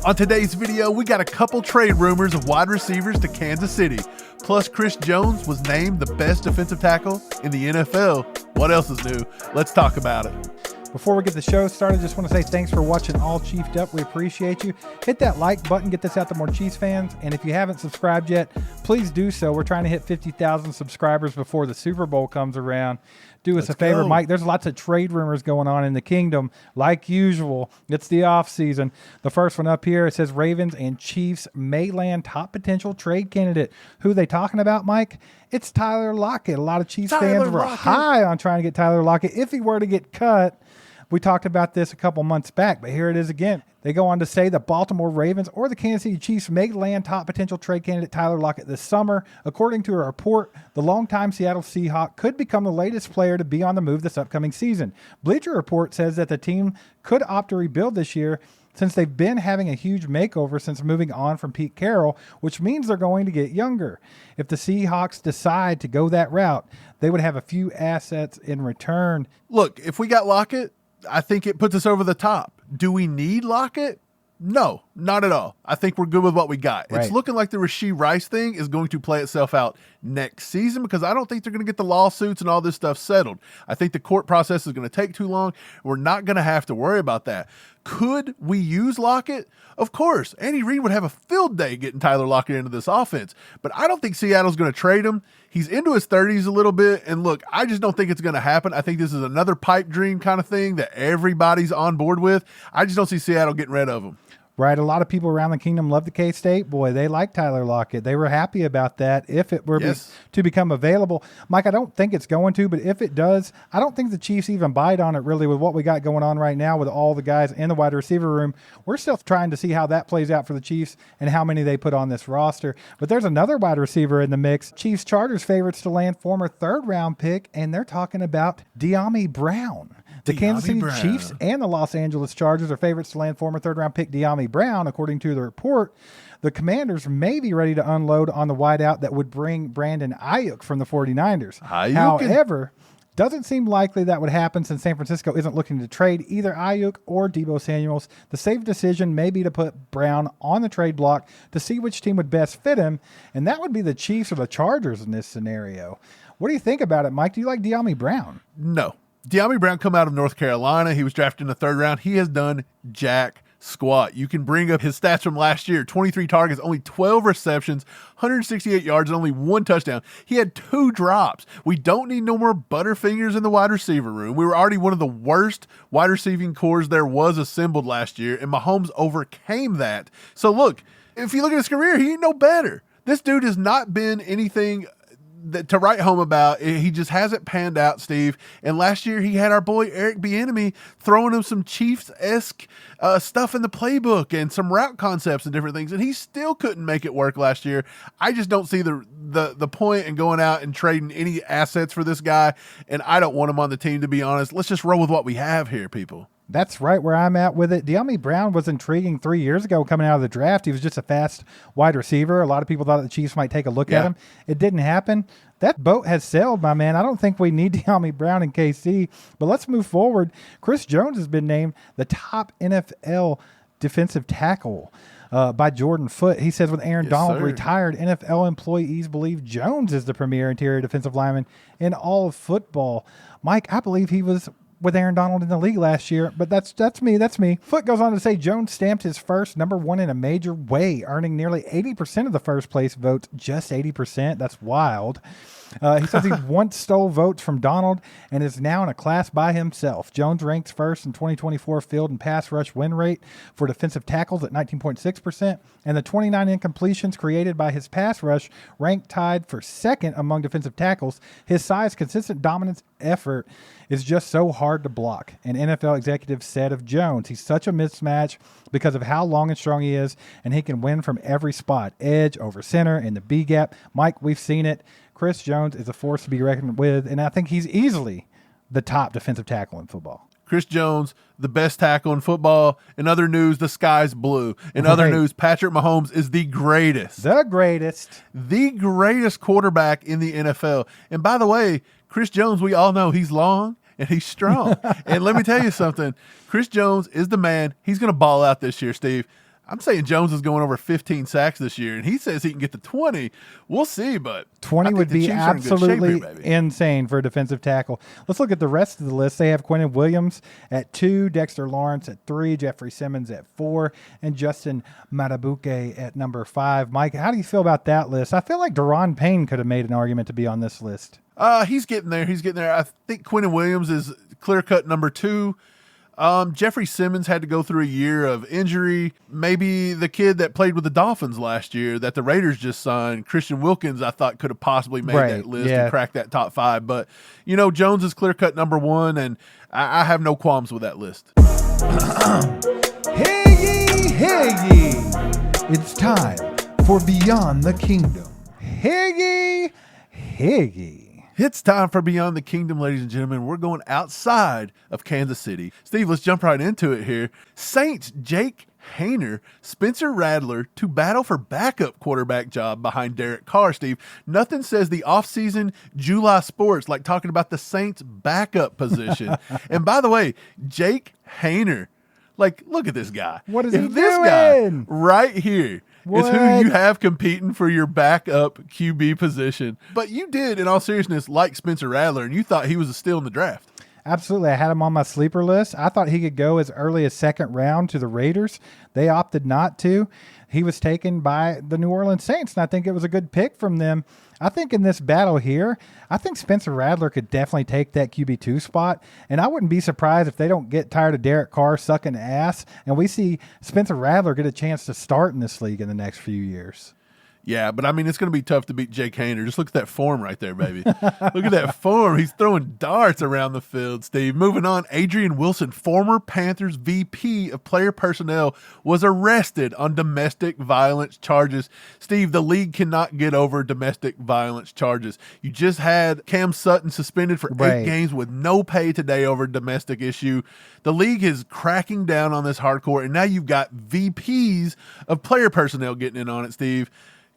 On today's video, we got a couple trade rumors of wide receivers to Kansas City. Plus, Chris Jones was named the best defensive tackle in the NFL. What else is new? Let's talk about it. Before we get the show started, just want to say thanks for watching All Chiefed Up. We appreciate you. Hit that like button, get this out to more Chiefs fans. And if you haven't subscribed yet, please do so. We're trying to hit 50,000 subscribers before the Super Bowl comes around. Do us a favor, Mike. There's lots of trade rumors going on in the kingdom. Like usual, it's the off season. The first one up here, it says Ravens and Chiefs may land top potential trade candidate. Who are they talking about, Mike? It's Tyler Lockett. A lot of Chiefs fans were high on trying to get Tyler Lockett if he were to get cut. We talked about this a couple months back, but here it is again. They go on to say the Baltimore Ravens or the Kansas City Chiefs may land top potential trade candidate Tyler Lockett this summer. According to a report, the longtime Seattle Seahawk could become the latest player to be on the move this upcoming season. Bleacher Report says that the team could opt to rebuild this year since they've been having a huge makeover since moving on from Pete Carroll, which means they're going to get younger. If the Seahawks decide to go that route, they would have a few assets in return. Look, if we got Lockett, I think it puts us over the top. Do we need Lockett? No, not at all. I think we're good with what we got. Right. It's looking like the Rashee Rice thing is going to play itself out next season because I don't think they're going to get the lawsuits and all this stuff settled. I think the court process is going to take too long. We're not going to have to worry about that. Could we use Lockett? Of course. Andy Reid would have a field day getting Tyler Lockett into this offense, but I don't think Seattle's going to trade him. He's into his 30s a little bit, and look, I just don't think it's going to happen. I think this is another pipe dream kind of thing that everybody's on board with. I just don't see Seattle getting rid of him. Right. A lot of people around the kingdom love the K-State. Boy, they like Tyler Lockett. They were happy about that if it were to become available. Mike, I don't think it's going to, but if it does, I don't think the Chiefs even bite on it really with what we got going on right now with all the guys in the wide receiver room. We're still trying to see how that plays out for the Chiefs and how many they put on this roster. But there's another wide receiver in the mix. Chiefs Chargers favorites to land former third-round pick, and they're talking about Dyami Brown. The Kansas City Chiefs and the Los Angeles Chargers are favorites to land former third-round pick Dyami Brown, according to the report. The Commanders may be ready to unload on the wideout that would bring Brandon Ayuk from the 49ers. However, doesn't seem likely that would happen since San Francisco isn't looking to trade either Ayuk or Deebo Samuels. The safe decision may be to put Brown on the trade block to see which team would best fit him, and that would be the Chiefs or the Chargers in this scenario. What do you think about it, Mike? Do you like Dyami Brown? No. Dyami Brown come out of North Carolina. He was drafted in the third round. He has done jack squat. You can bring up his stats from last year. 23 targets, only 12 receptions, 168 yards, and only 1 touchdown. He had 2 drops. We don't need no more butterfingers in the wide receiver room. We were already one of the worst wide receiving cores there was assembled last year, and Mahomes overcame that. So look, if you look at his career, he ain't no better. This dude has not been anything to write home about. He just hasn't panned out, Steve. And last year he had our boy Eric Bieniemy throwing him some Chiefs-esque stuff in the playbook and some route concepts and different things, and he still couldn't make it work last year. I just don't see the point in going out and trading any assets for this guy, and I don't want him on the team, to be honest. Let's just roll with what we have here, people. That's right where I'm at with it. Dyami Brown was intriguing 3 years ago coming out of the draft. He was just a fast wide receiver. A lot of people thought the Chiefs might take a look at him. It didn't happen. That boat has sailed, my man. I don't think we need Dyami Brown in KC, but let's move forward. Chris Jones has been named the top NFL defensive tackle by Jordan Foote. He says with Aaron Donald retired, NFL employees believe Jones is the premier interior defensive lineman in all of football. Mike, I believe he was with Aaron Donald in the league last year, but that's me. Foote goes on to say Jones stamped his first #1 in a major way, earning nearly 80% of the first place votes, just 80%. That's wild. He says he once stole votes from Donald and is now in a class by himself. Jones ranks first in 2024 field and pass rush win rate for defensive tackles at 19.6%, and the 29 incompletions created by his pass rush ranked tied for second among defensive tackles. His size, consistent dominance, effort is just so hard to block. An NFL executive said of Jones, he's such a mismatch because of how long and strong he is, and he can win from every spot, edge, over center, in the B gap. Mike, we've seen it. Chris Jones is a force to be reckoned with, and I think he's easily the top defensive tackle in football. Chris Jones, the best tackle in football. In other news, the sky's blue. In other news, Patrick Mahomes is the greatest. The greatest quarterback in the NFL. And by the way, Chris Jones, we all know he's long and he's strong. And let me tell you something. Chris Jones is the man. He's going to ball out this year, Steve. I'm saying Jones is going over 15 sacks this year, and he says he can get to 20. We'll see, but 20 would be absolutely here, insane for a defensive tackle. Let's look at the rest of the list. They have Quentin Williams at 2, Dexter Lawrence at 3, Jeffrey Simmons at 4, and Justin Matabuke at number 5. Mike, how do you feel about that list? I feel like Daron Payne could have made an argument to be on this list. He's getting there. I think Quentin Williams is clear-cut number 2. Jeffrey Simmons had to go through a year of injury. Maybe the kid that played with the Dolphins last year that the Raiders just signed, Christian Wilkins, I thought could have possibly made that list and cracked that top 5. But, Jones is clear-cut number 1, and I have no qualms with that list. Hey ye! It's time for Beyond the Kingdom. Hey ye! It's time for Beyond the Kingdom, ladies and gentlemen. We're going outside of Kansas City. Steve, let's jump right into it here. Saints Jake Haener, Spencer Rattler to battle for backup quarterback job behind Derek Carr, Steve. Nothing says the offseason July sports like talking about the Saints backup position. And by the way, Jake Haener, look at this guy. What is he doing? This guy right here is who you have competing for your backup QB position. But you did, in all seriousness, like Spencer Rattler, and you thought he was still in the draft. Absolutely. I had him on my sleeper list. I thought he could go as early as second round to the Raiders. They opted not to. He was taken by the New Orleans Saints, and I think it was a good pick from them. I think in this battle here, I think Spencer Rattler could definitely take that QB2 spot, and I wouldn't be surprised if they don't get tired of Derek Carr sucking ass, and we see Spencer Rattler get a chance to start in this league in the next few years. Yeah, but it's going to be tough to beat Jake Haener. Just look at that form right there, baby. Look at that form. He's throwing darts around the field, Steve. Moving on, Adrian Wilson, former Panthers VP of player personnel, was arrested on domestic violence charges. Steve, the league cannot get over domestic violence charges. You just had Cam Sutton suspended for 8 games with no pay today over a domestic issue. The league is cracking down on this hardcore, and now you've got VPs of player personnel getting in on it, Steve.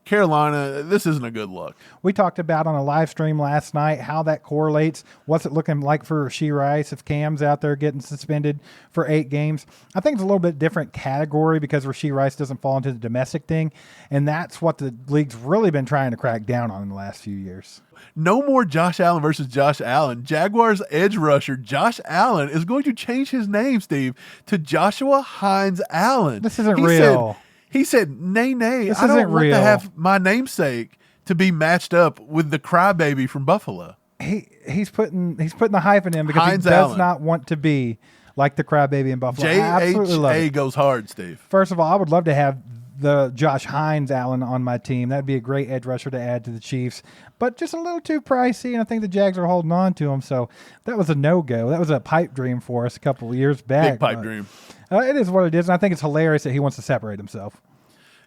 Carolina, this isn't a good look. We talked about on a live stream last night how that correlates. What's it looking like for Rashee Rice if Cam's out there getting suspended for 8 games? I think it's a little bit different category because Rashee Rice doesn't fall into the domestic thing, and that's what the league's really been trying to crack down on in the last few years. No more Josh Allen versus Josh Allen. Jaguars edge rusher Josh Allen is going to change his name, Steve, to Joshua Hines Allen. This isn't real. He said, nay, this I don't isn't want real. to have my namesake to be matched up with the crybaby from Buffalo. He's putting the hype in him because Hines he does Allen. not want to be like the crybaby in Buffalo. I absolutely love JHA it. goes hard, Steve. First of all, I would love to have the Josh Hines Allen on my team. That'd be a great edge rusher to add to the Chiefs, but just a little too pricey, and I think the Jags are holding on to him. So that was a no-go. That was a pipe dream for us a couple of years back. Big pipe dream. It is what it is, and I think it's hilarious that he wants to separate himself.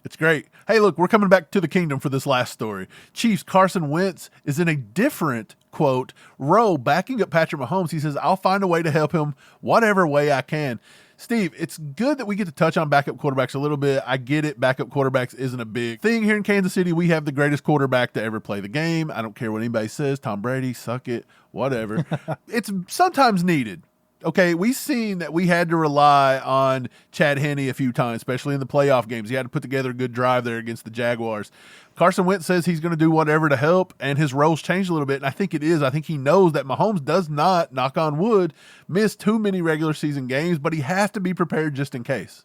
It's great. Hey, look, we're coming back to the kingdom for this last story. Chiefs Carson Wentz is in a different, quote, role backing up Patrick Mahomes. He says, I'll find a way to help him whatever way I can. Steve, it's good that we get to touch on backup quarterbacks a little bit. I get it. Backup quarterbacks isn't a big thing here in Kansas City. We have the greatest quarterback to ever play the game. I don't care what anybody says. Tom Brady, suck it, whatever. It's sometimes needed. Okay, we've seen that we had to rely on Chad Henne a few times, especially in the playoff games. He had to put together a good drive there against the Jaguars. Carson Wentz says he's going to do whatever to help, and his role's changed a little bit, and I think it is. I think he knows that Mahomes does not, knock on wood, miss too many regular season games, but he has to be prepared just in case.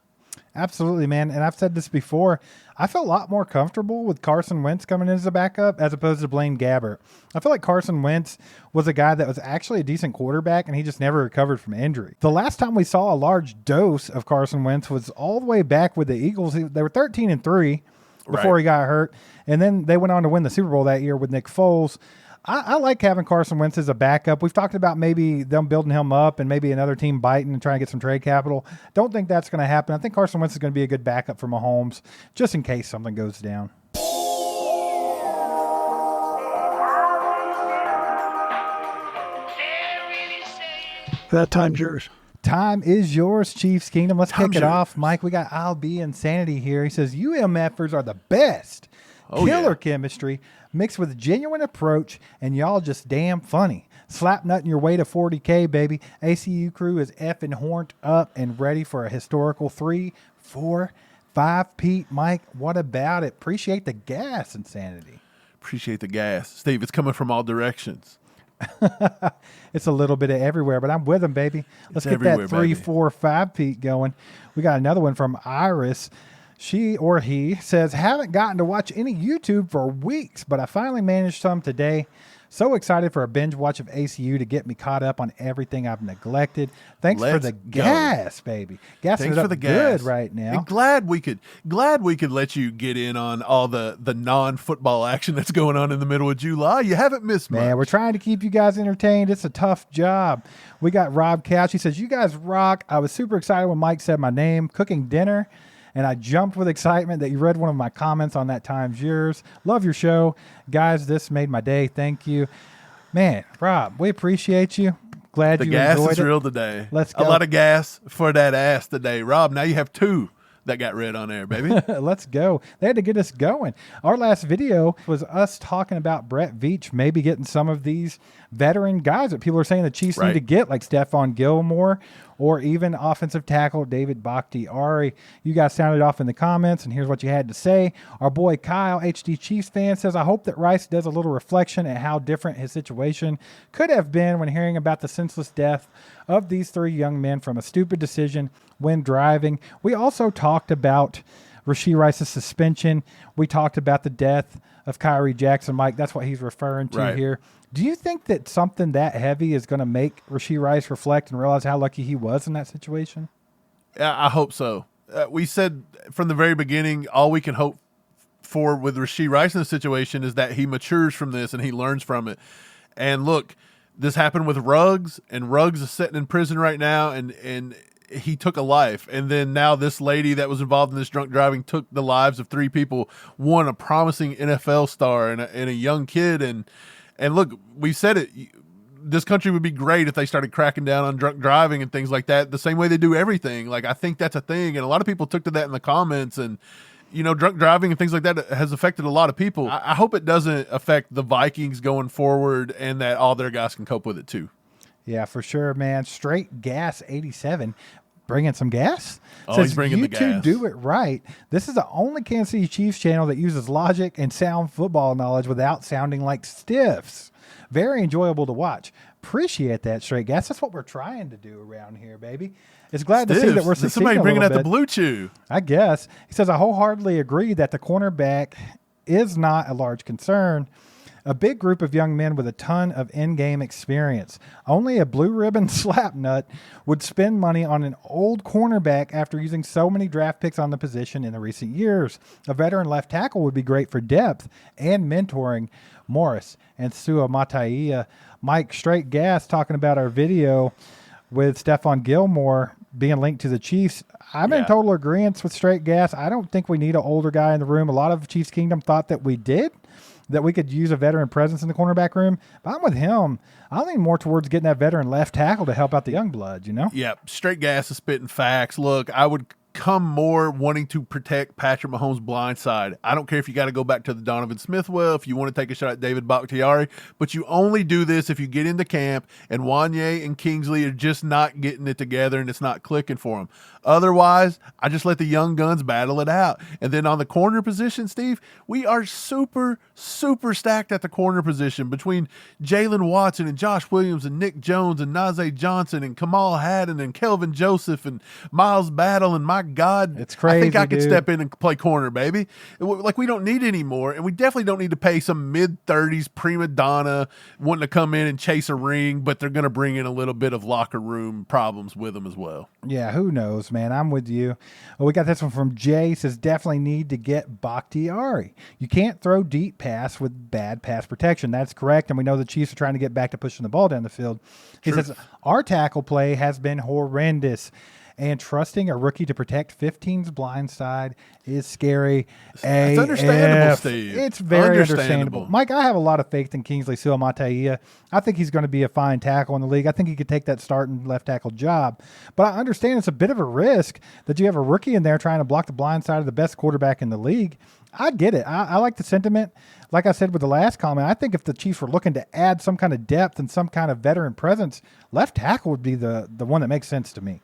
Absolutely, man. And I've said this before. I feel a lot more comfortable with Carson Wentz coming in as a backup as opposed to Blaine Gabbert. I feel like Carson Wentz was a guy that was actually a decent quarterback, and he just never recovered from injury. The last time we saw a large dose of Carson Wentz was all the way back with the Eagles. They were 13-3 before he got hurt, and then they went on to win the Super Bowl that year with Nick Foles. I like having Carson Wentz as a backup. We've talked about maybe them building him up and maybe another team biting and trying to get some trade capital. Don't think that's going to happen. I think Carson Wentz is going to be a good backup for Mahomes just in case something goes down. That time's yours. Time is yours, Chiefs Kingdom. Let's kick it yours. off. Mike, we got I'll Be Insanity here. He says, UMFers are the best. Killer chemistry mixed with genuine approach, and y'all just damn funny. Slap nutting your way to 40K, baby. ACU crew is effing horned up and ready for a historical 3, 4, 5 Pete, Mike, what about it? Appreciate the gas, Insanity. Appreciate the gas. Steve, it's coming from all directions. It's a little bit of everywhere, but I'm with him, baby. Let's get that 3, 4, 5 Pete going. We got another one from Iris. She or he says, haven't gotten to watch any YouTube for weeks, but I finally managed some today. So excited for a binge watch of ACU to get me caught up on everything I've neglected. Thanks for the gas, baby. Gassing it up good right now. And glad we could let you get in on all the non-football action that's going on in the middle of July. You haven't missed much. Man, we're trying to keep you guys entertained. It's a tough job. We got Rob Couch. He says, you guys rock. I was super excited when Mike said my name, cooking dinner. And I jumped with excitement that you read one of my comments on That Time's Yours. Love your show. Guys, this made my day. Thank you. Man, Rob, we appreciate you. Glad you enjoyed it. The gas is real today. Let's go. A lot of gas for that ass today. Rob, now you have 2 that got read on air, baby. Let's go. They had to get us going. Our last video was us talking about Brett Veach maybe getting some of these veteran guys that people are saying the Chiefs need to get, like Stephon Gilmore or even offensive tackle David Bakhtiari. You guys sounded off in the comments, and here's what you had to say. Our boy Kyle, HD Chiefs fan, says, I hope that Rice does a little reflection at how different his situation could have been when hearing about the senseless death of these 3 young men from a stupid decision when driving. We also talked about Rashee Rice's suspension. We talked about the death of Kyrie Jackson. Mike, that's what he's referring to here. Do you think that something that heavy is going to make Rashee Rice reflect and realize how lucky he was in that situation? I hope so. We said from the very beginning, all we can hope for with Rashee Rice in the situation is that he matures from this and he learns from it. And look, this happened with Ruggs, and Ruggs is sitting in prison right now, and he took a life. And then now this lady that was involved in this drunk driving took the lives of 3 people, one a promising NFL star and a young kid. And look, we said it, this country would be great if they started cracking down on drunk driving and things like that, the same way they do everything. Like, I think that's a thing. And a lot of people took to that in the comments, and, you know, drunk driving and things like that has affected a lot of people. I hope it doesn't affect the Vikings going forward, and that all their guys can cope with it too. Yeah, for sure, man. Straight Gas 87. Bringing some gas? He's bringing the gas. You two do it right. This is the only Kansas City Chiefs channel that uses logic and sound football knowledge without sounding like stiffs. Very enjoyable to watch. Appreciate that, Straight Gas. That's what we're trying to do around here, baby. It's glad to see that we're succeeding. Somebody bringing out the blue chew. I guess. He says, I wholeheartedly agree that the cornerback is not a large concern. A big group of young men with a ton of in-game experience. Only a blue ribbon slapnut would spend money on an old cornerback after using so many draft picks on the position in the recent years. A veteran left tackle would be great for depth and mentoring. Morris and Sua Mataia. Mike, Straight Gas, talking about our video with Stephon Gilmore being linked to the Chiefs. I'm in total agreement with Straight Gas. I don't think we need an older guy in the room. A lot of Chiefs Kingdom thought that we did, that we could use a veteran presence in the cornerback room. But I'm with him. I lean more towards getting that veteran left tackle to help out the young blood, you know? Yeah, Straight Gas is spitting facts. Look, I would come more wanting to protect Patrick Mahomes' blind side. I don't care if you got to go back to the Donovan Smith well, if you want to take a shot at David Bakhtiari, but you only do this if you get into camp and Wanye and Kingsley are just not getting it together and it's not clicking for them. Otherwise, I just let the young guns battle it out. And then on the corner position, Steve, we are super, super stacked at the corner position between Jalen Watson and Josh Williams and Nick Jones and Najee Johnson and Kamal Haddon and Kelvin Joseph and Miles Battle. And my God, it's crazy, I think I could step in and play corner, baby. Like, we don't need any more. And we definitely don't need to pay some mid-30s prima donna wanting to come in and chase a ring, but they're going to bring in a little bit of locker room problems with them as well. Yeah, who knows, man? I'm with you. We got this one from Jay. Says, definitely need to get Bakhtiari. You can't throw deep pass with bad pass protection. That's correct. And we know the Chiefs are trying to get back to pushing the ball down the field. He says, our tackle play has been horrendous. And trusting a rookie to protect 15's blind side is scary. It's understandable, Steve. It's very understandable. Mike, I have a lot of faith in Kingsley Suamataia. I think he's going to be a fine tackle in the league. I think he could take that starting left tackle job. But I understand it's a bit of a risk that you have a rookie in there trying to block the blind side of the best quarterback in the league. I get it. I like the sentiment. Like I said with the last comment, I think if the Chiefs were looking to add some kind of depth and some kind of veteran presence, left tackle would be the one that makes sense to me.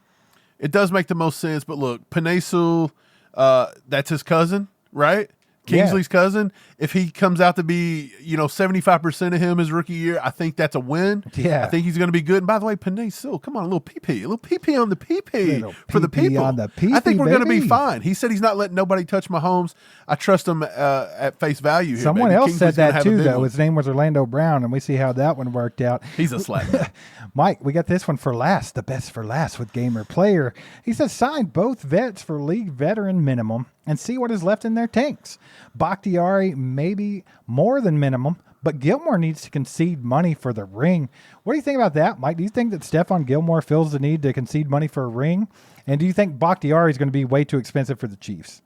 It does make the most sense, but look, Penei Sewell, That's his cousin, right? Kingsley's cousin. If he comes out to be, 75% of him his rookie year, I think that's a win. Yeah. I think he's going to be good. And by the way, Panay Sewell, come on, a little pee-pee on the pee-pee Little for the pee-pee people. on the pee-pee, I think we're going to be baby. fine. He said he's not letting nobody touch Mahomes. I trust him at face value here. Someone baby. else Kingsley's said gonna that have a too, big though. one. His name was Orlando Brown, and we see how that one worked out. He's a slap man. Mike, we got this one for last, the best for last with Gamer Player. He says, sign both vets for league veteran minimum and see what is left in their tanks. Bakhtiari maybe more than minimum, but Gilmore needs to concede money for the ring. What do you think about that, Mike? Do you think that Stephon Gilmore feels the need to concede money for a ring? And do you think Bakhtiari is going to be way too expensive for the Chiefs?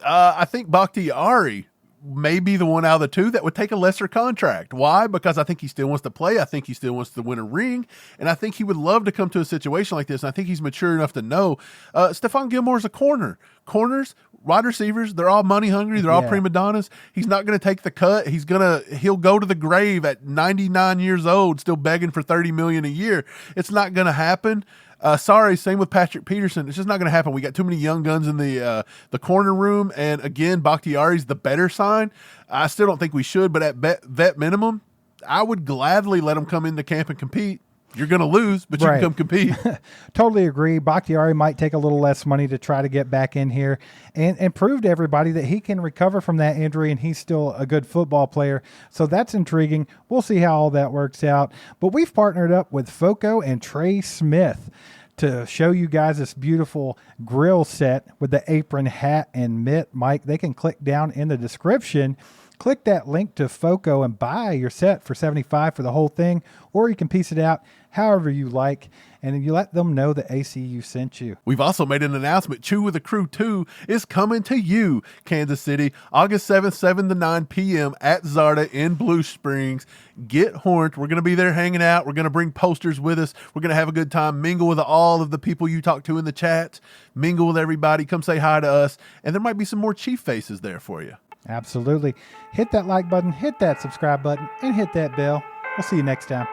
I think Bakhtiari may be the one out of the two that would take a lesser contract. Why? Because I think he still wants to play. I think he still wants to win a ring. And I think he would love to come to a situation like this. And I think he's mature enough to know Stephon Gilmore's a corner. Corners, wide receivers, they're all money hungry. They're all prima donnas. He's not going to take the cut. He'll go to the grave at 99 years old still begging for $30 million a year. It's not going to happen. Sorry, same with Patrick Peterson. It's just not going to happen. We got too many young guns in the corner room, and again, Bakhtiari's the better sign. I still don't think we should, but at vet minimum, I would gladly let him come into camp and compete. You're going to lose, but you Right. can come compete. Totally agree. Bakhtiari might take a little less money to try to get back in here and prove to everybody that he can recover from that injury and he's still a good football player. So that's intriguing. We'll see how all that works out. But we've partnered up with Foco and Trey Smith to show you guys this beautiful grill set with the apron, hat, and mitt. Mike, they can click down in the description. Click that link to Foco and buy your set for $75 for the whole thing, or you can piece it out however you like, and you let them know that ACU sent you. We've also made an announcement. Chew with the Crew 2 is coming to you, Kansas City, August 7th, 7 to 9 p.m. at Zarda in Blue Springs. Get horned. We're going to be there hanging out. We're going to bring posters with us. We're going to have a good time, mingle with all of the people you talk to in the chat, mingle with everybody, come say hi to us, and there might be some more Chief faces there for you. Absolutely. Hit that like button, hit that subscribe button, and hit that bell. We'll see you next time.